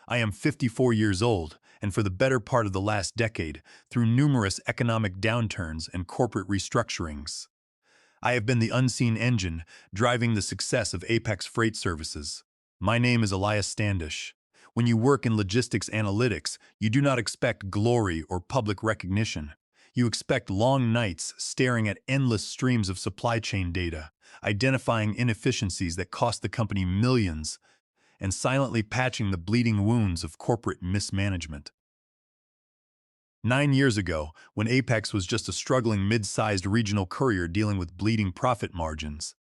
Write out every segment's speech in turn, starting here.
I am 54 years old, and for the better part of the last decade, through numerous economic downturns and corporate restructurings, I have been the unseen engine driving the success of Apex Freight Services. My name is Elias Standish. When you work in logistics analytics, you do not expect glory or public recognition. You expect long nights staring at endless streams of supply chain data, identifying inefficiencies that cost the company millions, and silently patching the bleeding wounds of corporate mismanagement. 9 years ago, when Apex was just a struggling mid-sized regional courier dealing with bleeding profit margins,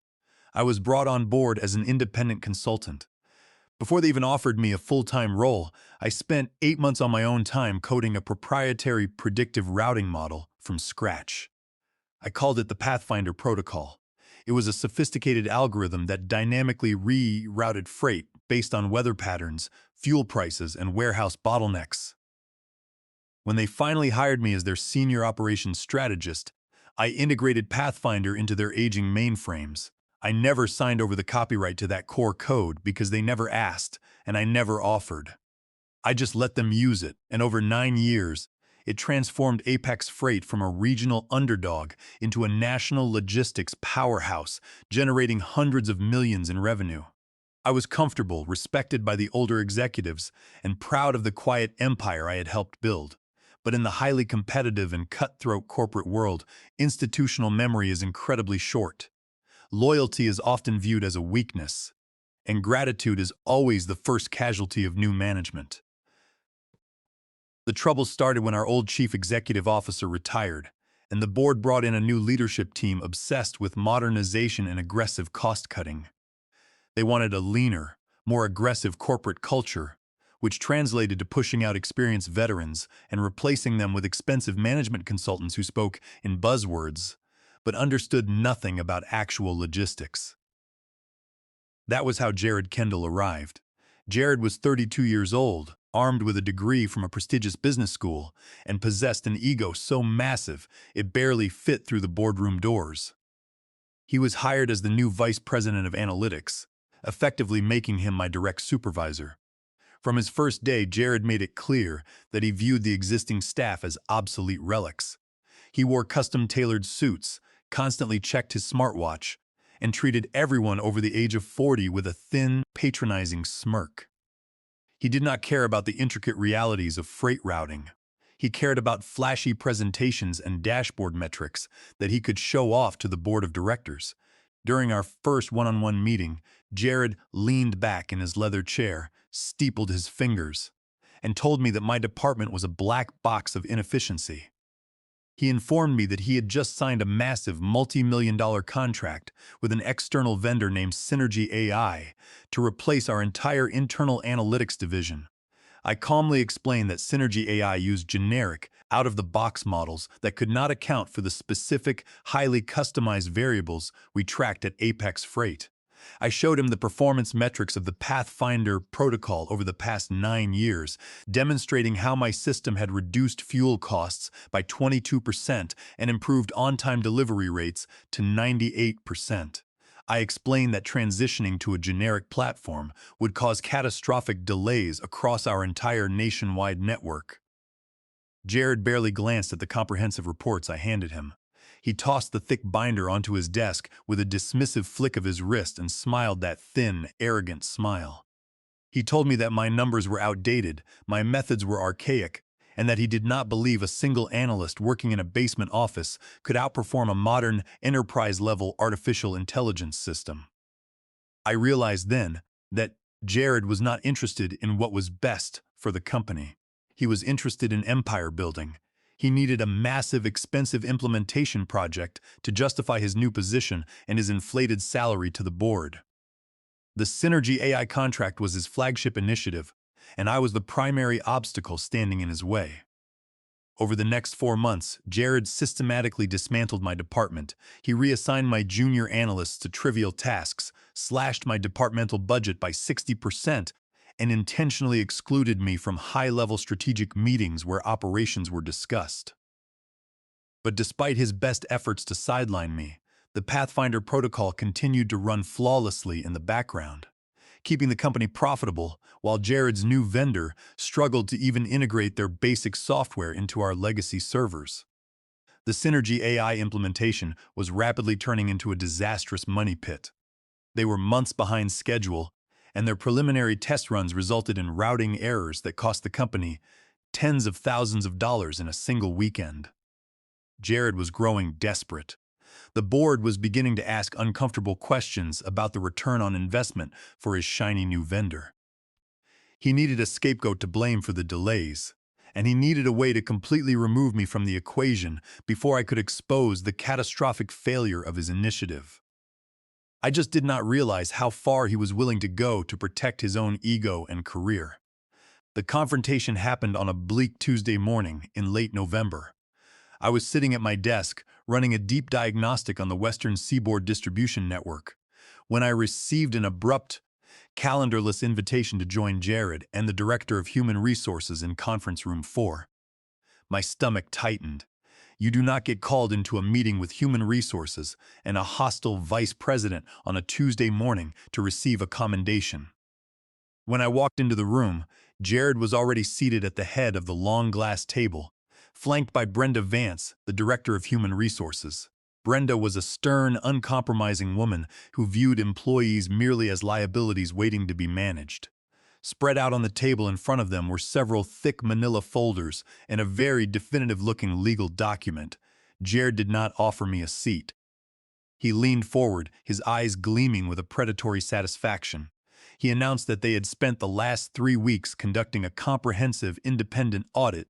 I was brought on board as an independent consultant. Before they even offered me a full-time role, I spent 8 months on my own time coding a proprietary predictive routing model from scratch. I called it the Pathfinder Protocol. It was a sophisticated algorithm that dynamically rerouted freight based on weather patterns, fuel prices, and warehouse bottlenecks. When they finally hired me as their senior operations strategist, I integrated Pathfinder into their aging mainframes. I never signed over the copyright to that core code because they never asked, and I never offered. I just let them use it, and over 9 years, it transformed Apex Freight from a regional underdog into a national logistics powerhouse, generating hundreds of millions in revenue. I was comfortable, respected by the older executives, and proud of the quiet empire I had helped build. But in the highly competitive and cutthroat corporate world, institutional memory is incredibly short. Loyalty is often viewed as a weakness, and gratitude is always the first casualty of new management. The trouble started when our old chief executive officer retired, and the board brought in a new leadership team obsessed with modernization and aggressive cost-cutting. They wanted a leaner, more aggressive corporate culture, which translated to pushing out experienced veterans and replacing them with expensive management consultants who spoke in buzzwords but understood nothing about actual logistics. That was how Jared Kendall arrived. Jared was 32 years old, armed with a degree from a prestigious business school, and possessed an ego so massive it barely fit through the boardroom doors. He was hired as the new vice president of analytics, effectively making him my direct supervisor. From his first day, Jared made it clear that he viewed the existing staff as obsolete relics. He wore custom-tailored suits, constantly checked his smartwatch, and treated everyone over the age of 40 with a thin, patronizing smirk. He did not care about the intricate realities of freight routing. He cared about flashy presentations and dashboard metrics that he could show off to the board of directors. During our first one-on-one meeting, Jared leaned back in his leather chair, steepled his fingers, and told me that my department was a black box of inefficiency. He informed me that he had just signed a massive multi-million-dollar contract with an external vendor named Synergy AI to replace our entire internal analytics division. I calmly explained that Synergy AI used generic, out-of-the-box models that could not account for the specific, highly customized variables we tracked at Apex Freight. I showed him the performance metrics of the Pathfinder protocol over the past 9 years, demonstrating how my system had reduced fuel costs by 22% and improved on-time delivery rates to 98%. I explained that transitioning to a generic platform would cause catastrophic delays across our entire nationwide network. Jared barely glanced at the comprehensive reports I handed him. He tossed the thick binder onto his desk with a dismissive flick of his wrist and smiled that thin, arrogant smile. He told me that my numbers were outdated, my methods were archaic, and that he did not believe a single analyst working in a basement office could outperform a modern, enterprise-level artificial intelligence system. I realized then that Jared was not interested in what was best for the company. He was interested in empire building. He needed a massive, expensive implementation project to justify his new position and his inflated salary to the board. The Synergy AI contract was his flagship initiative, and I was the primary obstacle standing in his way. Over the next 4 months, Jared systematically dismantled my department. He reassigned my junior analysts to trivial tasks, slashed my departmental budget by 60%, and intentionally excluded me from high-level strategic meetings where operations were discussed. But despite his best efforts to sideline me, the Pathfinder protocol continued to run flawlessly in the background. keeping the company profitable, while Jared's new vendor struggled to even integrate their basic software into our legacy servers. The Synergy AI implementation was rapidly turning into a disastrous money pit. They were months behind schedule, and their preliminary test runs resulted in routing errors that cost the company tens of thousands of dollars in a single weekend. Jared was growing desperate. The board was beginning to ask uncomfortable questions about the return on investment for his shiny new vendor. He needed a scapegoat to blame for the delays, and he needed a way to completely remove me from the equation before I could expose the catastrophic failure of his initiative. I just did not realize how far he was willing to go to protect his own ego and career. The confrontation happened on a bleak Tuesday morning in late November. I was sitting at my desk, running a deep diagnostic on the Western Seaboard distribution network, when I received an abrupt, calendarless invitation to join Jared and the Director of Human Resources in Conference Room 4. My stomach tightened. You do not get called into a meeting with Human Resources and a hostile vice president on a Tuesday morning to receive a commendation. When I walked into the room, Jared was already seated at the head of the long glass table, flanked by Brenda Vance, the Director of Human Resources. Brenda was a stern, uncompromising woman who viewed employees merely as liabilities waiting to be managed. Spread out on the table in front of them were several thick manila folders and a very definitive-looking legal document. Jared did not offer me a seat. He leaned forward, his eyes gleaming with a predatory satisfaction. He announced that they had spent the last 3 weeks conducting a comprehensive independent audit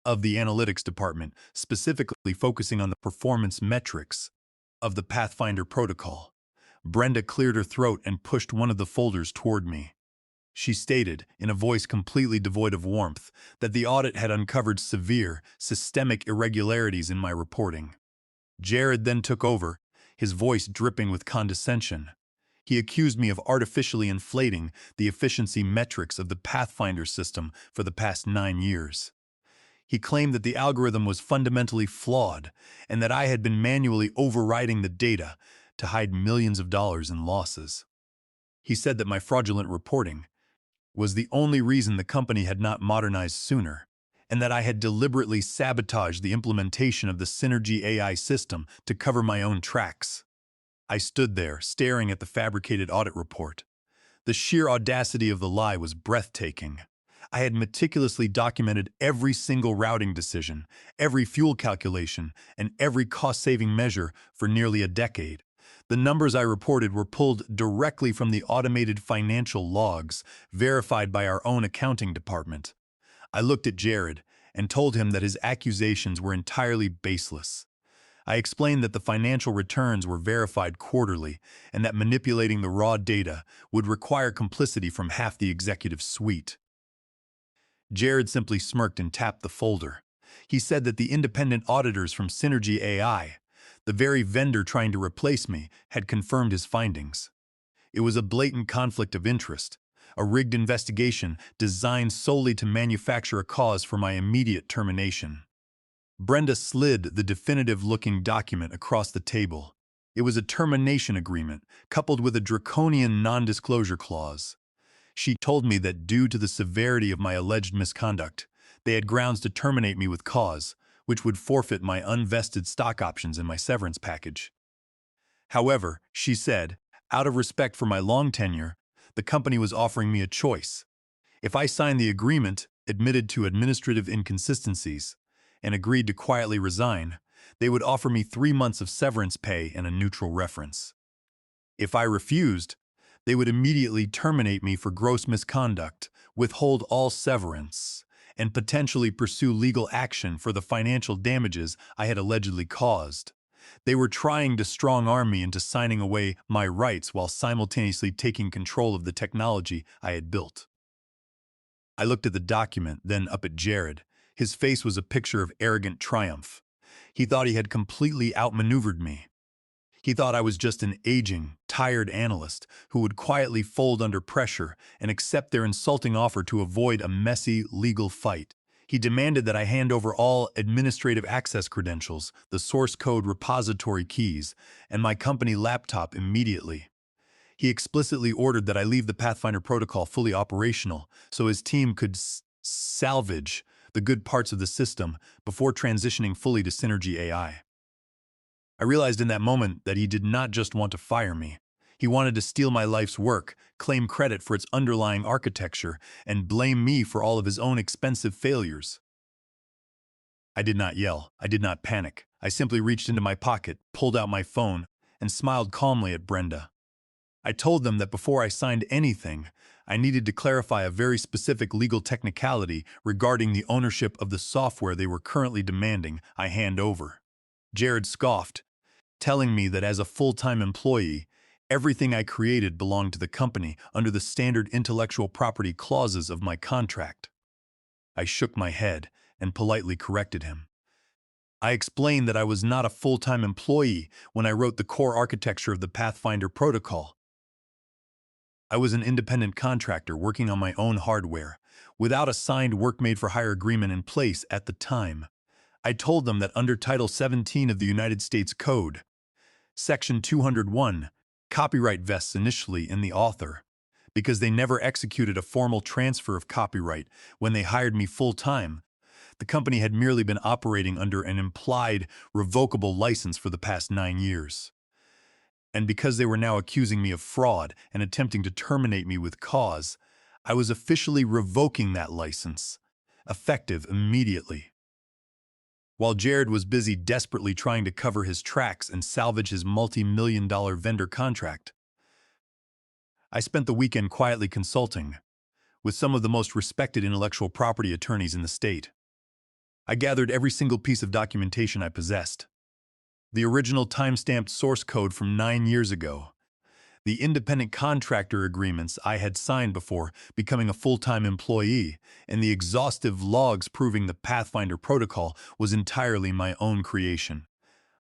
of the analytics department, specifically focusing on the performance metrics of the Pathfinder protocol. Brenda cleared her throat and pushed one of the folders toward me. She stated, in a voice completely devoid of warmth, that the audit had uncovered severe, systemic irregularities in my reporting. Jared then took over, his voice dripping with condescension. He accused me of artificially inflating the efficiency metrics of the Pathfinder system for the past 9 years. He claimed that the algorithm was fundamentally flawed and that I had been manually overriding the data to hide millions of dollars in losses. He said that my fraudulent reporting was the only reason the company had not modernized sooner, and that I had deliberately sabotaged the implementation of the Synergy AI system to cover my own tracks. I stood there, staring at the fabricated audit report. The sheer audacity of the lie was breathtaking. I had meticulously documented every single routing decision, every fuel calculation, and every cost-saving measure for nearly a decade. The numbers I reported were pulled directly from the automated financial logs, verified by our own accounting department. I looked at Jared and told him that his accusations were entirely baseless. I explained that the financial returns were verified quarterly and that manipulating the raw data would require complicity from half the executive suite. Jared simply smirked and tapped the folder. He said that the independent auditors from Synergy AI, the very vendor trying to replace me, had confirmed his findings. It was a blatant conflict of interest, a rigged investigation designed solely to manufacture a cause for my immediate termination. Brenda slid the definitive-looking document across the table. It was a termination agreement, coupled with a draconian non-disclosure clause. She told me that due to the severity of my alleged misconduct, they had grounds to terminate me with cause, which would forfeit my unvested stock options in my severance package. However, she said, out of respect for my long tenure, the company was offering me a choice. If I signed the agreement, admitted to administrative inconsistencies, and agreed to quietly resign, they would offer me 3 months of severance pay and a neutral reference. If I refused, they would immediately terminate me for gross misconduct, withhold all severance, and potentially pursue legal action for the financial damages I had allegedly caused. They were trying to strong-arm me into signing away my rights while simultaneously taking control of the technology I had built. I looked at the document, then up at Jared. His face was a picture of arrogant triumph. He thought he had completely outmaneuvered me. He thought I was just an aging, tired analyst who would quietly fold under pressure and accept their insulting offer to avoid a messy legal fight. He demanded that I hand over all administrative access credentials, the source code repository keys, and my company laptop immediately. He explicitly ordered that I leave the Pathfinder protocol fully operational so his team could salvage the good parts of the system before transitioning fully to Synergy AI. I realized in that moment that he did not just want to fire me. He wanted to steal my life's work, claim credit for its underlying architecture, and blame me for all of his own expensive failures. I did not yell. I did not panic. I simply reached into my pocket, pulled out my phone, and smiled calmly at Brenda. I told them that before I signed anything, I needed to clarify a very specific legal technicality regarding the ownership of the software they were currently demanding I hand over. Jared scoffed, telling me that as a full-time employee, everything I created belonged to the company under the standard intellectual property clauses of my contract. I shook my head and politely corrected him. I explained that I was not a full-time employee when I wrote the core architecture of the Pathfinder protocol. I was an independent contractor working on my own hardware, without a signed work-made-for-hire agreement in place at the time. I told them that under Title 17 of the United States Code, Section 201, copyright vests initially in the author, because they never executed a formal transfer of copyright when they hired me full-time. The company had merely been operating under an implied, revocable license for the past 9 years. And because they were now accusing me of fraud and attempting to terminate me with cause, I was officially revoking that license, effective immediately. While Jared was busy desperately trying to cover his tracks and salvage his multi-million-dollar vendor contract, I spent the weekend quietly consulting with some of the most respected intellectual property attorneys in the state. I gathered every single piece of documentation I possessed. The original time-stamped source code from 9 years ago, the independent contractor agreements I had signed before becoming a full-time employee, and the exhaustive logs proving the Pathfinder protocol was entirely my own creation.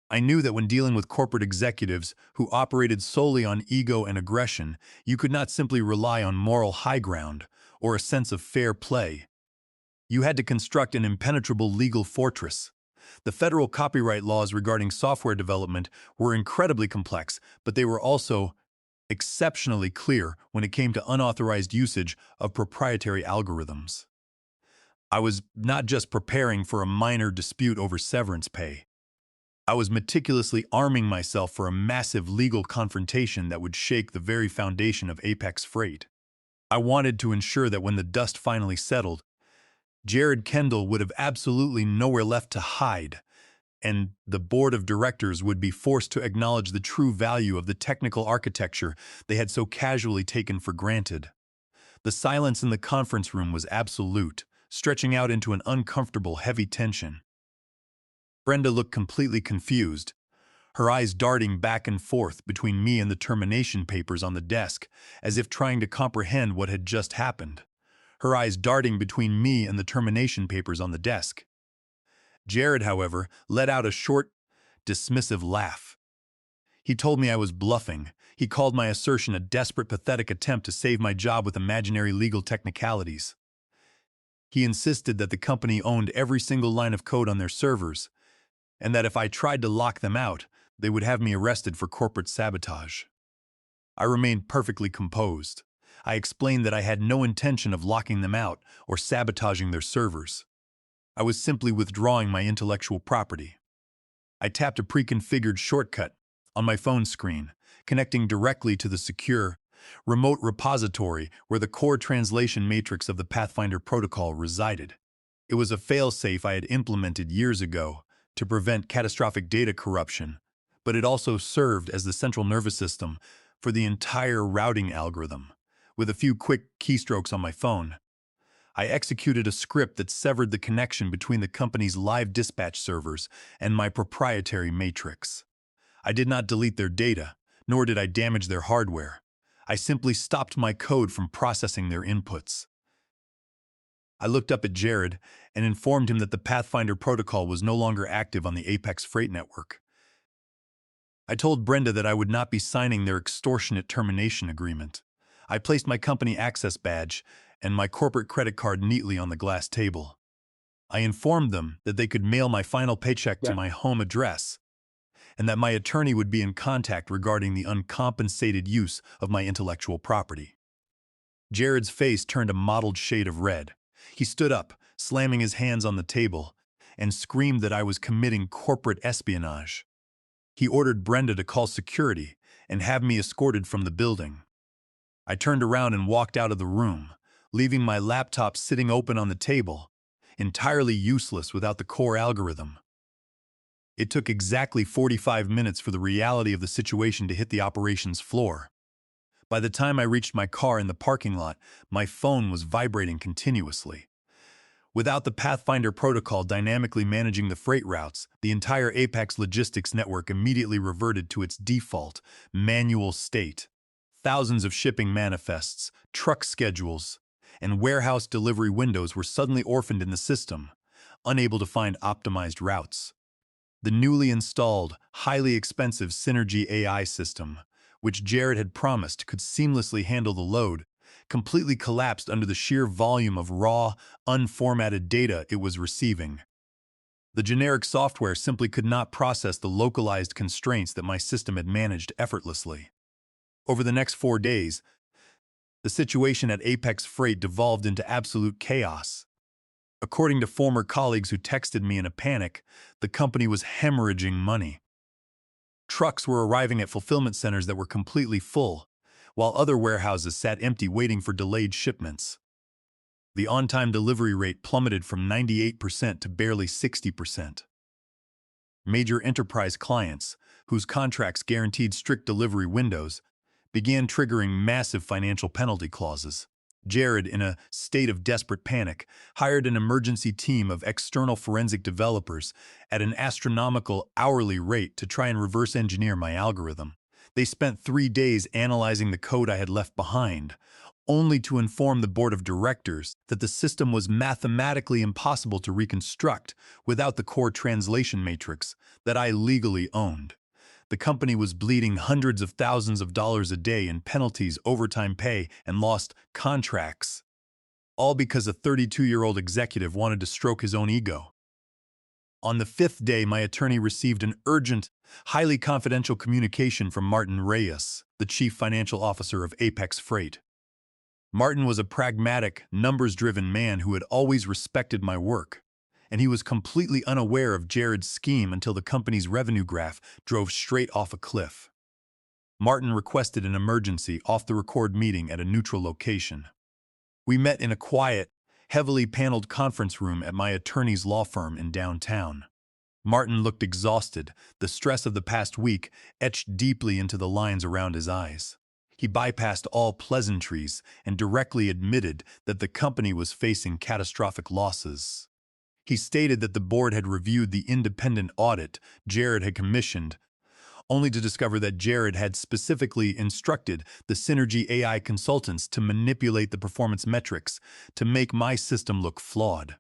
I knew that when dealing with corporate executives who operated solely on ego and aggression, you could not simply rely on moral high ground or a sense of fair play. You had to construct an impenetrable legal fortress. The federal copyright laws regarding software development were incredibly complex, but they were also exceptionally clear when it came to unauthorized usage of proprietary algorithms. I was not just preparing for a minor dispute over severance pay. I was meticulously arming myself for a massive legal confrontation that would shake the very foundation of Apex Freight. I wanted to ensure that when the dust finally settled, Jared Kendall would have absolutely nowhere left to hide, and the board of directors would be forced to acknowledge the true value of the technical architecture they had so casually taken for granted. The silence in the conference room was absolute, stretching out into an uncomfortable, heavy tension. Brenda looked completely confused, her eyes darting back and forth between me and the termination papers on the desk, as if trying to comprehend what had just happened. Her eyes darting between me and the termination papers on the desk. Jared, however, let out a short, dismissive laugh. He told me I was bluffing. He called my assertion a desperate, pathetic attempt to save my job with imaginary legal technicalities. He insisted that the company owned every single line of code on their servers, and that if I tried to lock them out, they would have me arrested for corporate sabotage. I remained perfectly composed. I explained that I had no intention of locking them out or sabotaging their servers. I was simply withdrawing my intellectual property. I tapped a pre-configured shortcut on my phone screen, connecting directly to the secure, remote repository where the core translation matrix of the Pathfinder protocol resided. It was a fail-safe I had implemented years ago to prevent catastrophic data corruption, but it also served as the central nervous system for the entire routing algorithm. With a few quick keystrokes on my phone, I executed a script that severed the connection between the company's live dispatch servers and my proprietary matrix. I did not delete their data, nor did I damage their hardware. I simply stopped my code from processing their inputs. I looked up at Jared and informed him that the Pathfinder protocol was no longer active on the Apex Freight network. I told Brenda that I would not be signing their extortionate termination agreement. I placed my company access badge and my corporate credit card neatly on the glass table. I informed them that they could mail my final paycheck to my home address, and that my attorney would be in contact regarding the uncompensated use of my intellectual property. Jared's face turned a mottled shade of red. He stood up, slamming his hands on the table, and screamed that I was committing corporate espionage. He ordered Brenda to call security and have me escorted from the building. I turned around and walked out of the room, leaving my laptop sitting open on the table, entirely useless without the core algorithm. It took exactly 45 minutes for the reality of the situation to hit the operations floor. By the time I reached my car in the parking lot, my phone was vibrating continuously. Without the Pathfinder protocol dynamically managing the freight routes, the entire Apex logistics network immediately reverted to its default, manual state. Thousands of shipping manifests, truck schedules, and warehouse delivery windows were suddenly orphaned in the system, unable to find optimized routes. The newly installed, highly expensive Synergy AI system, which Jared had promised could seamlessly handle the load, completely collapsed under the sheer volume of raw, unformatted data it was receiving. The generic software simply could not process the localized constraints that my system had managed effortlessly. Over the next 4 days, the situation at Apex Freight devolved into absolute chaos. According to former colleagues who texted me in a panic, the company was hemorrhaging money. Trucks were arriving at fulfillment centers that were completely full, while other warehouses sat empty waiting for delayed shipments. The on-time delivery rate plummeted from 98% to barely 60%. Major enterprise clients, whose contracts guaranteed strict delivery windows, began triggering massive financial penalty clauses. Jared, in a state of desperate panic, hired an emergency team of external forensic developers at an astronomical hourly rate to try and reverse engineer my algorithm. They spent 3 days analyzing the code I had left behind, only to inform the board of directors that the system was mathematically impossible to reconstruct without the core translation matrix that I legally owned. The company was bleeding hundreds of thousands of dollars a day in penalties, overtime pay, and lost contracts, all because a 32-year-old executive wanted to stroke his own ego. On the 5th day, my attorney received an urgent, highly confidential communication from Martin Reyes, the chief financial officer of Apex Freight. Martin was a pragmatic, numbers-driven man who had always respected my work, and he was completely unaware of Jared's scheme until the company's revenue graph drove straight off a cliff. Martin requested an emergency off-the-record meeting at a neutral location. We met in a quiet, heavily paneled conference room at my attorney's law firm in downtown. Martin looked exhausted, the stress of the past week etched deeply into the lines around his eyes. He bypassed all pleasantries and directly admitted that the company was facing catastrophic losses. He stated that the board had reviewed the independent audit Jared had commissioned, only to discover that Jared had specifically instructed the Synergy AI consultants to manipulate the performance metrics to make my system look flawed.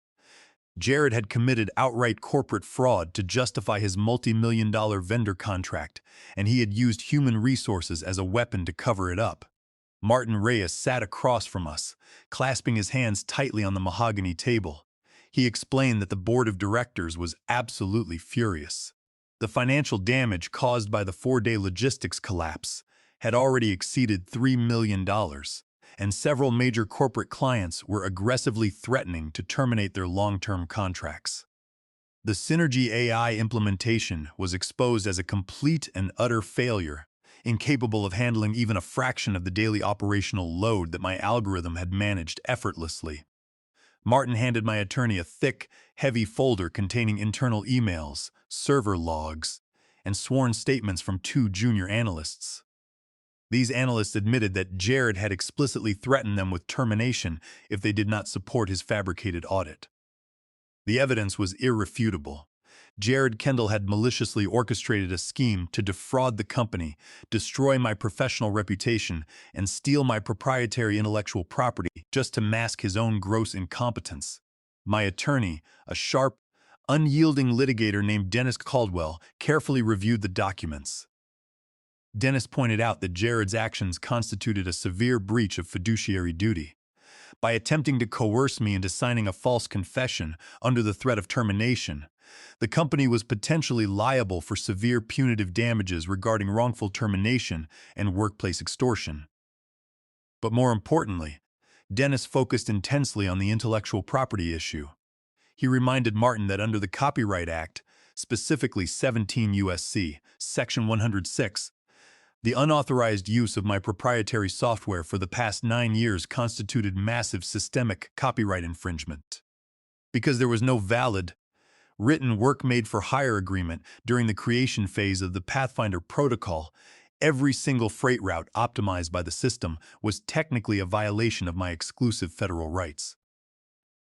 Jared had committed outright corporate fraud to justify his multi-million-dollar vendor contract, and he had used human resources as a weapon to cover it up. Martin Reyes sat across from us, clasping his hands tightly on the mahogany table. He explained that the board of directors was absolutely furious. The financial damage caused by the 4-day logistics collapse had already exceeded $3 million, and several major corporate clients were aggressively threatening to terminate their long-term contracts. The Synergy AI implementation was exposed as a complete and utter failure, incapable of handling even a fraction of the daily operational load that my algorithm had managed effortlessly. Martin handed my attorney a thick, heavy folder containing internal emails, server logs, and sworn statements from 2 junior analysts. These analysts admitted that Jared had explicitly threatened them with termination if they did not support his fabricated audit. The evidence was irrefutable. Jared Kendall had maliciously orchestrated a scheme to defraud the company, destroy my professional reputation, and steal my proprietary intellectual property just to mask his own gross incompetence. My attorney, a sharp, unyielding litigator named Dennis Caldwell, carefully reviewed the documents. Dennis pointed out that Jared's actions constituted a severe breach of fiduciary duty. By attempting to coerce me into signing a false confession under the threat of termination, The company was potentially liable for severe punitive damages regarding wrongful termination and workplace extortion. But more importantly, Dennis focused intensely on the intellectual property issue. He reminded Martin that under the Copyright Act, specifically 17 U.S.C. Section 106, the unauthorized use of my proprietary software for the past 9 years constituted massive systemic copyright infringement. Because there was no valid, written work-made-for-hire agreement during the creation phase of the Pathfinder protocol, every single freight route optimized by the system was technically a violation of my exclusive federal rights.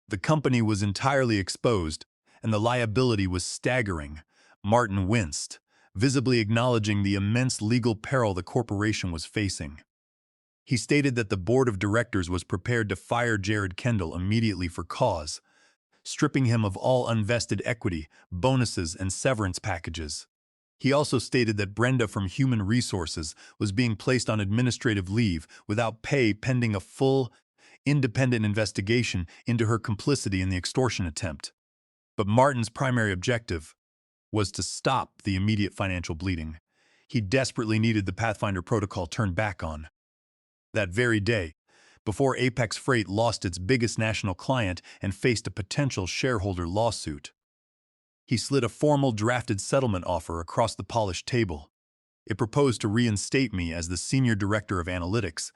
The company was entirely exposed, and the liability was staggering. Martin winced, visibly acknowledging the immense legal peril the corporation was facing. He stated that the board of directors was prepared to fire Jared Kendall immediately for cause, stripping him of all unvested equity, bonuses, and severance packages. He also stated that Brenda from Human Resources was being placed on administrative leave without pay pending a full, independent investigation into her complicity in the extortion attempt. But Martin's primary objective was to stop the immediate financial bleeding. He desperately needed the Pathfinder protocol turned back on. That very day, before Apex Freight lost its biggest national client and faced a potential shareholder lawsuit, he slid a formal drafted settlement offer across the polished table. It proposed to reinstate me as the Senior Director of Analytics,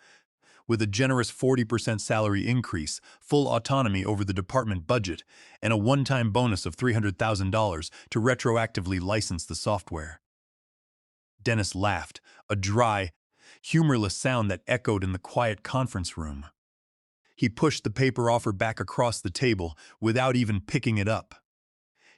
with a generous 40% salary increase, full autonomy over the department budget, and a one-time bonus of $300,000 to retroactively license the software. Dennis laughed, a dry, humorless sound that echoed in the quiet conference room. He pushed the paper offer back across the table without even picking it up.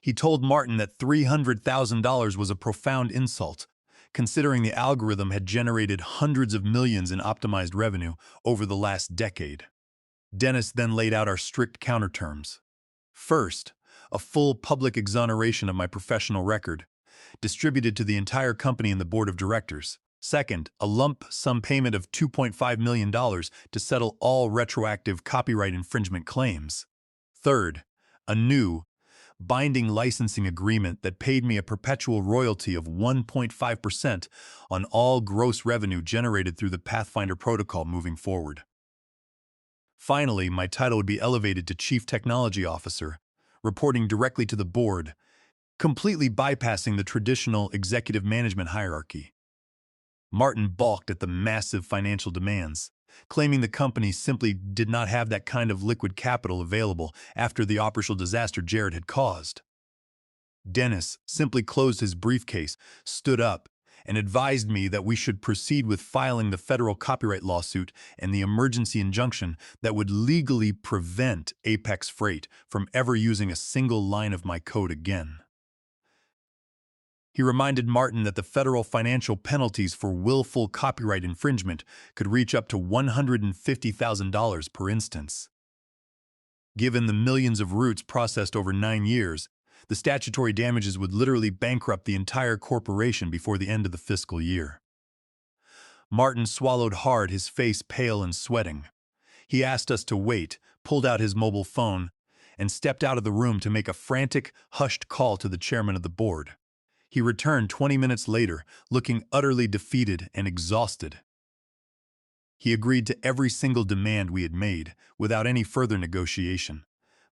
He told Martin that $300,000 was a profound insult, considering the algorithm had generated hundreds of millions in optimized revenue over the last decade. Dennis then laid out our strict counterterms. First, a full public exoneration of my professional record, distributed to the entire company and the board of directors. Second, a lump sum payment of $2.5 million to settle all retroactive copyright infringement claims. Third, a new, binding licensing agreement that paid me a perpetual royalty of 1.5% on all gross revenue generated through the Pathfinder protocol moving forward. Finally, my title would be elevated to Chief Technology Officer, reporting directly to the board, completely bypassing the traditional executive management hierarchy. Martin balked at the massive financial demands, claiming the company simply did not have that kind of liquid capital available after the operational disaster Jared had caused. Dennis simply closed his briefcase, stood up, and advised me that we should proceed with filing the federal copyright lawsuit and the emergency injunction that would legally prevent Apex Freight from ever using a single line of my code again. He reminded Martin that the federal financial penalties for willful copyright infringement could reach up to $150,000 per instance. Given the millions of routes processed over 9 years, the statutory damages would literally bankrupt the entire corporation before the end of the fiscal year. Martin swallowed hard, his face pale and sweating. He asked us to wait, pulled out his mobile phone, and stepped out of the room to make a frantic, hushed call to the chairman of the board. He returned 20 minutes later, looking utterly defeated and exhausted. He agreed to every single demand we had made, without any further negotiation.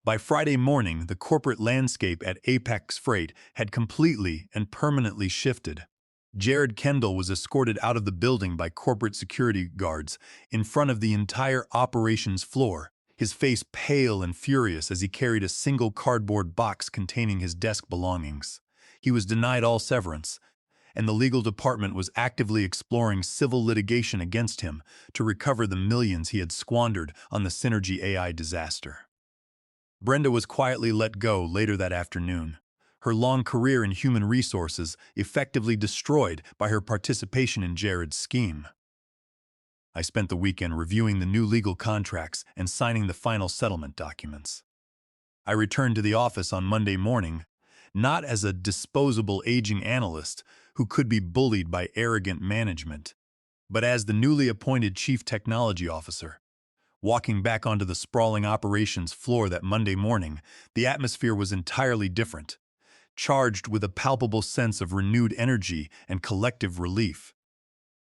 By Friday morning, the corporate landscape at Apex Freight had completely and permanently shifted. Jared Kendall was escorted out of the building by corporate security guards in front of the entire operations floor, his face pale and furious as he carried a single cardboard box containing his desk belongings. He was denied all severance, and the legal department was actively exploring civil litigation against him to recover the millions he had squandered on the Synergy AI disaster. Brenda was quietly let go later that afternoon, her long career in human resources effectively destroyed by her participation in Jared's scheme. I spent the weekend reviewing the new legal contracts and signing the final settlement documents. I returned to the office on Monday morning, not as a disposable aging analyst who could be bullied by arrogant management, but as the newly appointed Chief Technology Officer. Walking back onto the sprawling operations floor that Monday morning, the atmosphere was entirely different. charged with a palpable sense of renewed energy and collective relief.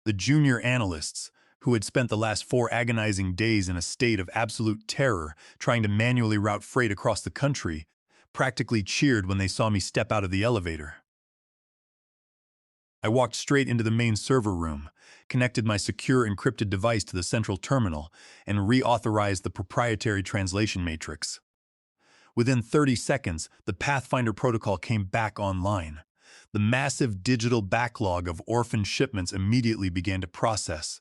The junior analysts, who had spent the last 4 agonizing days in a state of absolute terror trying to manually route freight across the country, practically cheered when they saw me step out of the elevator. I walked straight into the main server room, connected my secure encrypted device to the central terminal, and reauthorized the proprietary translation matrix. Within 30 seconds, the Pathfinder protocol came back online. The massive digital backlog of orphan shipments immediately began to process.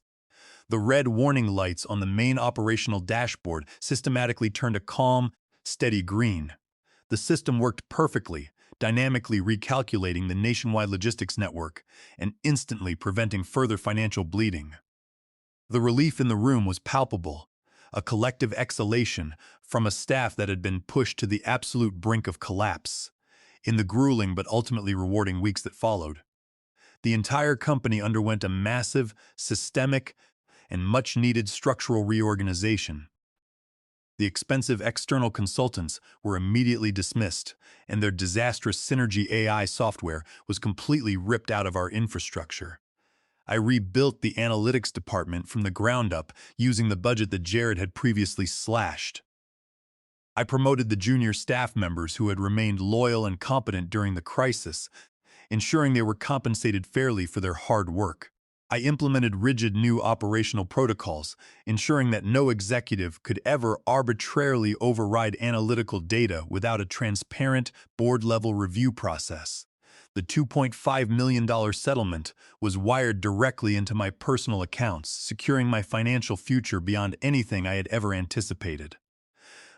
The red warning lights on the main operational dashboard systematically turned a calm, steady green. The system worked perfectly, dynamically recalculating the nationwide logistics network and instantly preventing further financial bleeding. The relief in the room was palpable, a collective exhalation from a staff that had been pushed to the absolute brink of collapse. In the grueling but ultimately rewarding weeks that followed, the entire company underwent a massive, systemic, and much-needed structural reorganization. The expensive external consultants were immediately dismissed, and their disastrous Synergy AI software was completely ripped out of our infrastructure. I rebuilt the analytics department from the ground up using the budget that Jared had previously slashed. I promoted the junior staff members who had remained loyal and competent during the crisis, ensuring they were compensated fairly for their hard work. I implemented rigid new operational protocols, ensuring that no executive could ever arbitrarily override analytical data without a transparent, board-level review process. The $2.5 million settlement was wired directly into my personal accounts, securing my financial future beyond anything I had ever anticipated.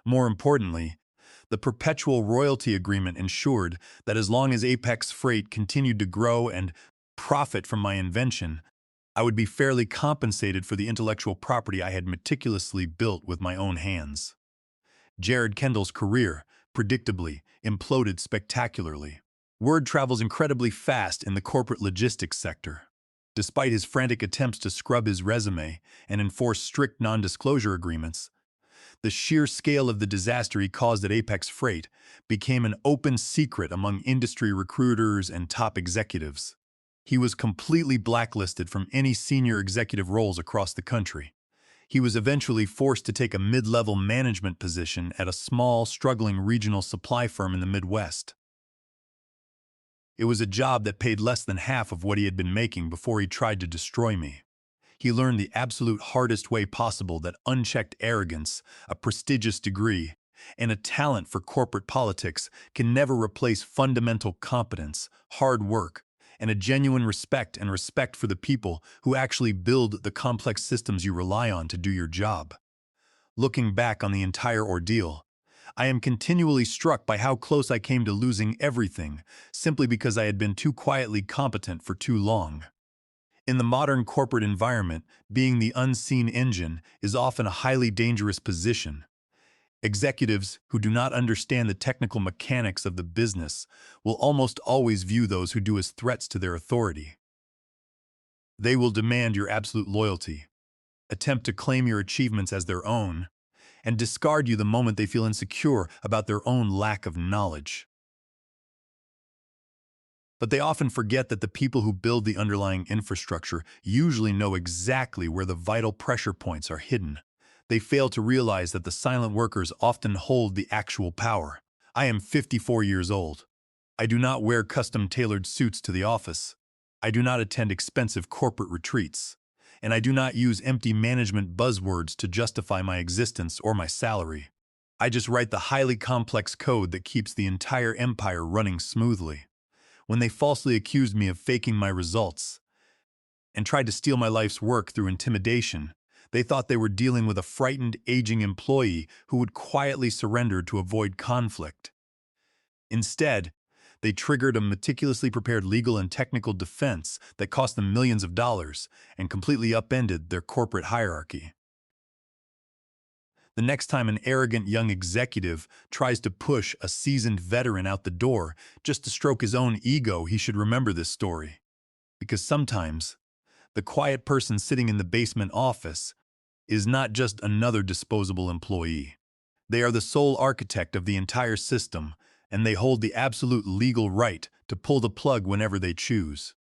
More importantly, the perpetual royalty agreement ensured that as long as Apex Freight continued to grow and profit from my invention, I would be fairly compensated for the intellectual property I had meticulously built with my own hands. Jared Kendall's career, predictably, imploded spectacularly. Word travels incredibly fast in the corporate logistics sector. Despite his frantic attempts to scrub his resume and enforce strict non-disclosure agreements, the sheer scale of the disaster he caused at Apex Freight became an open secret among industry recruiters and top executives. He was completely blacklisted from any senior executive roles across the country. He was eventually forced to take a mid-level management position at a small, struggling regional supply firm in the Midwest. It was a job that paid less than half of what he had been making before he tried to destroy me. He learned the absolute hardest way possible that unchecked arrogance, a prestigious degree, and a talent for corporate politics can never replace fundamental competence, hard work, and a genuine respect for the people who actually build the complex systems you rely on to do your job. Looking back on the entire ordeal, I am continually struck by how close I came to losing everything simply because I had been too quietly competent for too long. In the modern corporate environment, being the unseen engine is often a highly dangerous position. Executives who do not understand the technical mechanics of the business will almost always view those who do as threats to their authority. They will demand your absolute loyalty, attempt to claim your achievements as their own, and discard you the moment they feel insecure about their own lack of knowledge. But they often forget that the people who build the underlying infrastructure usually know exactly where the vital pressure points are hidden. They fail to realize that the silent workers often hold the actual power. I am 54 years old. I do not wear custom-tailored suits to the office. I do not attend expensive corporate retreats. And I do not use empty management buzzwords to justify my existence or my salary. I just write the highly complex code that keeps the entire empire running smoothly. When they falsely accused me of faking my results and tried to steal my life's work through intimidation, they thought they were dealing with a frightened, aging employee who would quietly surrender to avoid conflict. Instead, they triggered a meticulously prepared legal and technical defense that cost them millions of dollars and completely upended their corporate hierarchy. The next time an arrogant young executive tries to push a seasoned veteran out the door just to stroke his own ego, he should remember this story. Because sometimes, the quiet person sitting in the basement office is not just another disposable employee. They are the sole architect of the entire system, and they hold the absolute legal right to pull the plug whenever they choose.